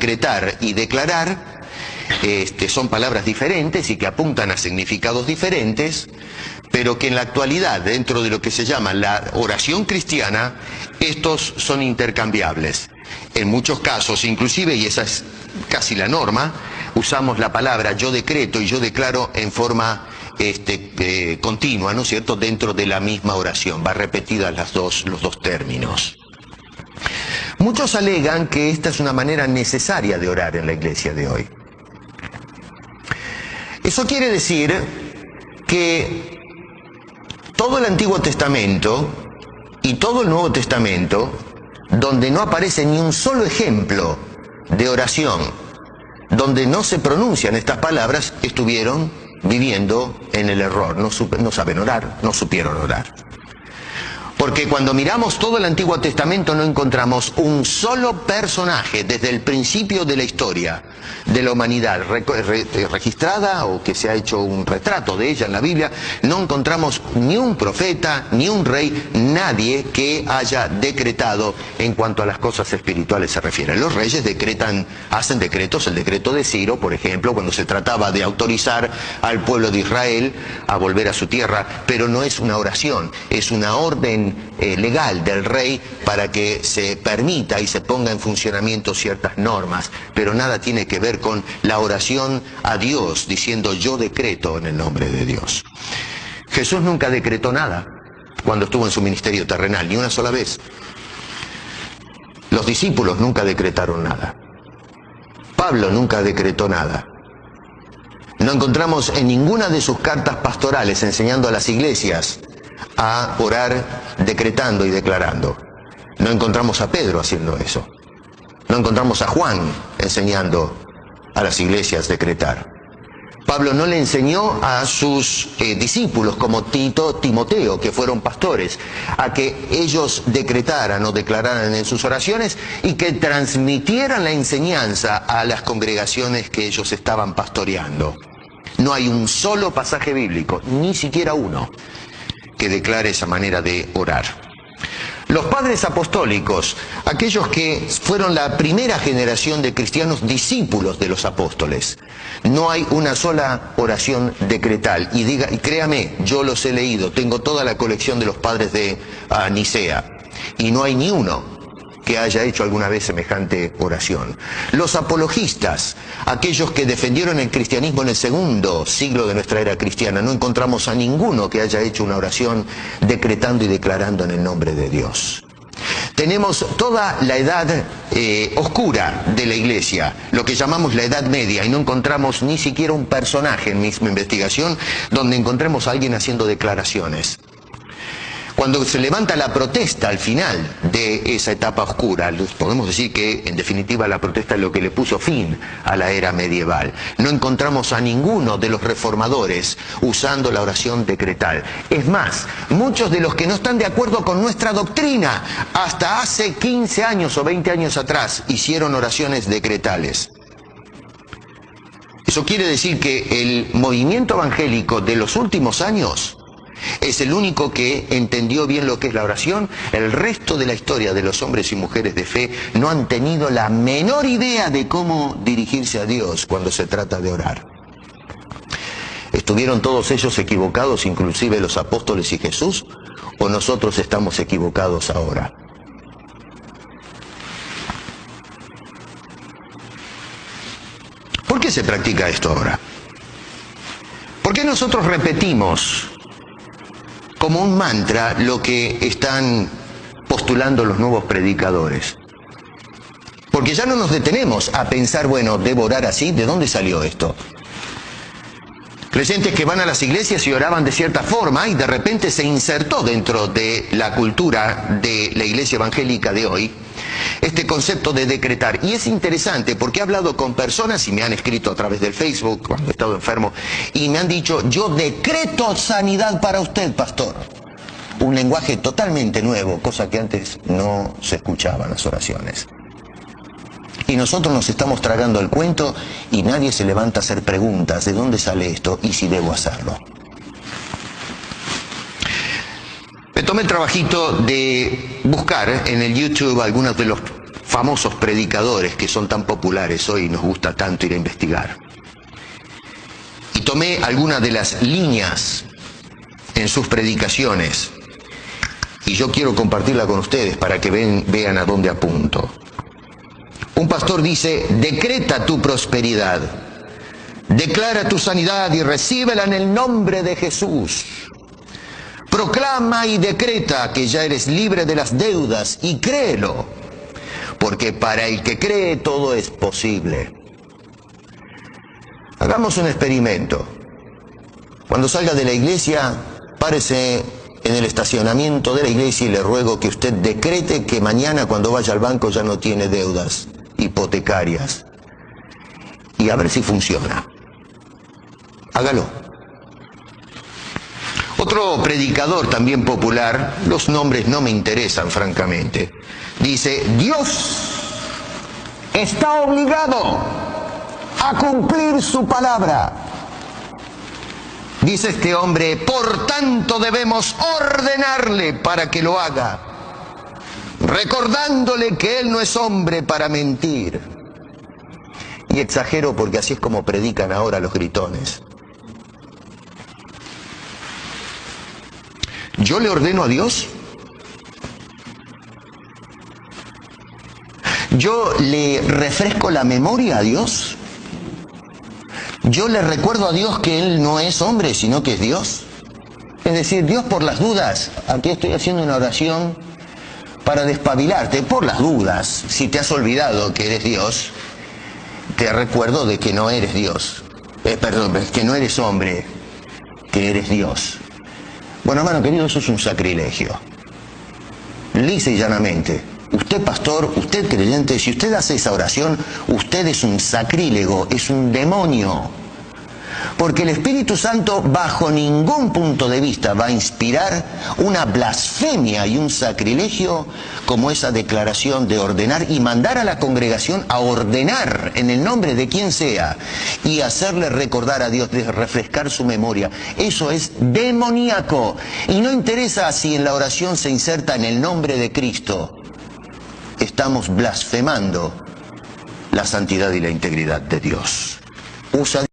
decretar y declarar son palabras diferentes y que apuntan a significados diferentes, pero que en la actualidad, dentro de lo que se llama la oración cristiana, estos son intercambiables. En muchos casos, inclusive, y esa es casi la norma, usamos la palabra yo decreto y yo declaro en forma continua, ¿no es cierto?, dentro de la misma oración. Va repetida los dos términos. Muchos alegan que esta es una manera necesaria de orar en la iglesia de hoy. Eso quiere decir que todo el Antiguo Testamento y todo el Nuevo Testamento, donde no aparece ni un solo ejemplo de oración, donde no se pronuncian estas palabras, estuvieron viviendo en el error, no saben orar, no supieron orar. Porque cuando miramos todo el Antiguo Testamento no encontramos un solo personaje desde el principio de la historia de la humanidad registrada o que se ha hecho un retrato de ella en la Biblia. No encontramos ni un profeta, ni un rey, nadie que haya decretado en cuanto a las cosas espirituales se refiere. Los reyes hacen decretos, el decreto de Ciro, por ejemplo, cuando se trataba de autorizar al pueblo de Israel a volver a su tierra, pero no es una oración, es una orden legal del rey para que se permita y se ponga en funcionamiento ciertas normas, pero nada tiene que ver con la oración a Dios diciendo yo decreto en el nombre de Dios. Jesús nunca decretó nada cuando estuvo en su ministerio terrenal, ni una sola vez. Los discípulos nunca decretaron nada. Pablo nunca decretó nada. No encontramos en ninguna de sus cartas pastorales enseñando a las iglesias a orar decretando y declarando. No encontramos a Pedro haciendo eso. No encontramos a Juan enseñando a las iglesias decretar. Pablo no le enseñó a sus discípulos como Timoteo, que fueron pastores, a que ellos decretaran o declararan en sus oraciones y que transmitieran la enseñanza a las congregaciones que ellos estaban pastoreando. No hay un solo pasaje bíblico, ni siquiera uno, que declare esa manera de orar. Los padres apostólicos, aquellos que fueron la primera generación de cristianos discípulos de los apóstoles, no hay una sola oración decretal. Y créame, yo los he leído, tengo toda la colección de los padres de Nicea, y no hay ni uno que haya hecho alguna vez semejante oración. Los apologistas, aquellos que defendieron el cristianismo en el segundo siglo de nuestra era cristiana, no encontramos a ninguno que haya hecho una oración decretando y declarando en el nombre de Dios. Tenemos toda la edad oscura de la iglesia, lo que llamamos la Edad Media, y no encontramos ni siquiera un personaje en mi investigación donde encontremos a alguien haciendo declaraciones. Cuando se levanta la protesta al final de esa etapa oscura, podemos decir que en definitiva la protesta es lo que le puso fin a la era medieval. No encontramos a ninguno de los reformadores usando la oración decretal. Es más, muchos de los que no están de acuerdo con nuestra doctrina, hasta hace 15 años o 20 años atrás, hicieron oraciones decretales. Eso quiere decir que el movimiento evangélico de los últimos años es el único que entendió bien lo que es la oración. El resto de la historia de los hombres y mujeres de fe no han tenido la menor idea de cómo dirigirse a Dios cuando se trata de orar. ¿Estuvieron todos ellos equivocados, inclusive los apóstoles y Jesús? ¿O nosotros estamos equivocados ahora? ¿Por qué se practica esto ahora? ¿Por qué nosotros repetimos como un mantra lo que están postulando los nuevos predicadores? Porque ya no nos detenemos a pensar, bueno, ¿debo orar así? ¿De dónde salió esto? Creyentes que van a las iglesias y oraban de cierta forma y de repente se insertó dentro de la cultura de la iglesia evangélica de hoy este concepto de decretar. Y es interesante porque he hablado con personas y me han escrito a través del Facebook cuando he estado enfermo y me han dicho, yo decreto sanidad para usted, pastor. Un lenguaje totalmente nuevo, cosa que antes no se escuchaba en las oraciones. Y nosotros nos estamos tragando el cuento y nadie se levanta a hacer preguntas de dónde sale esto y si debo hacerlo. Me tomé el trabajito de buscar en el YouTube algunos de los famosos predicadores que son tan populares hoy y nos gusta tanto ir a investigar. Y tomé algunas de las líneas en sus predicaciones y yo quiero compartirla con ustedes para que vean a dónde apunto. Un pastor dice: decreta tu prosperidad, declara tu sanidad y recíbela en el nombre de Jesús. Proclama y decreta que ya eres libre de las deudas y créelo, porque para el que cree todo es posible. Hagamos un experimento. Cuando salga de la iglesia, párese en el estacionamiento de la iglesia y le ruego que usted decrete que mañana cuando vaya al banco ya no tiene deudas hipotecarias. Y a ver si funciona. Hágalo. Otro predicador también popular, los nombres no me interesan francamente, dice: Dios está obligado a cumplir su palabra. Dice este hombre: por tanto debemos ordenarle para que lo haga, recordándole que él no es hombre para mentir. Y exagero porque así es como predican ahora los gritones. ¿Yo le ordeno a Dios? ¿Yo le refresco la memoria a Dios? ¿Yo le recuerdo a Dios que Él no es hombre, sino que es Dios? Es decir, Dios, por las dudas, aquí estoy haciendo una oración para despabilarte, por las dudas, si te has olvidado que eres Dios, te recuerdo de que no eres Dios, que no eres hombre, que eres Dios. Bueno, hermano querido, eso es un sacrilegio. Lisa y llanamente. Usted, pastor, usted creyente, si usted hace esa oración, usted es un sacrílego, es un demonio. Porque el Espíritu Santo bajo ningún punto de vista va a inspirar una blasfemia y un sacrilegio como esa declaración de ordenar y mandar a la congregación a ordenar en el nombre de quien sea y hacerle recordar a Dios, de refrescar su memoria. Eso es demoníaco y no interesa si en la oración se inserta en el nombre de Cristo. Estamos blasfemando la santidad y la integridad de Dios. Usa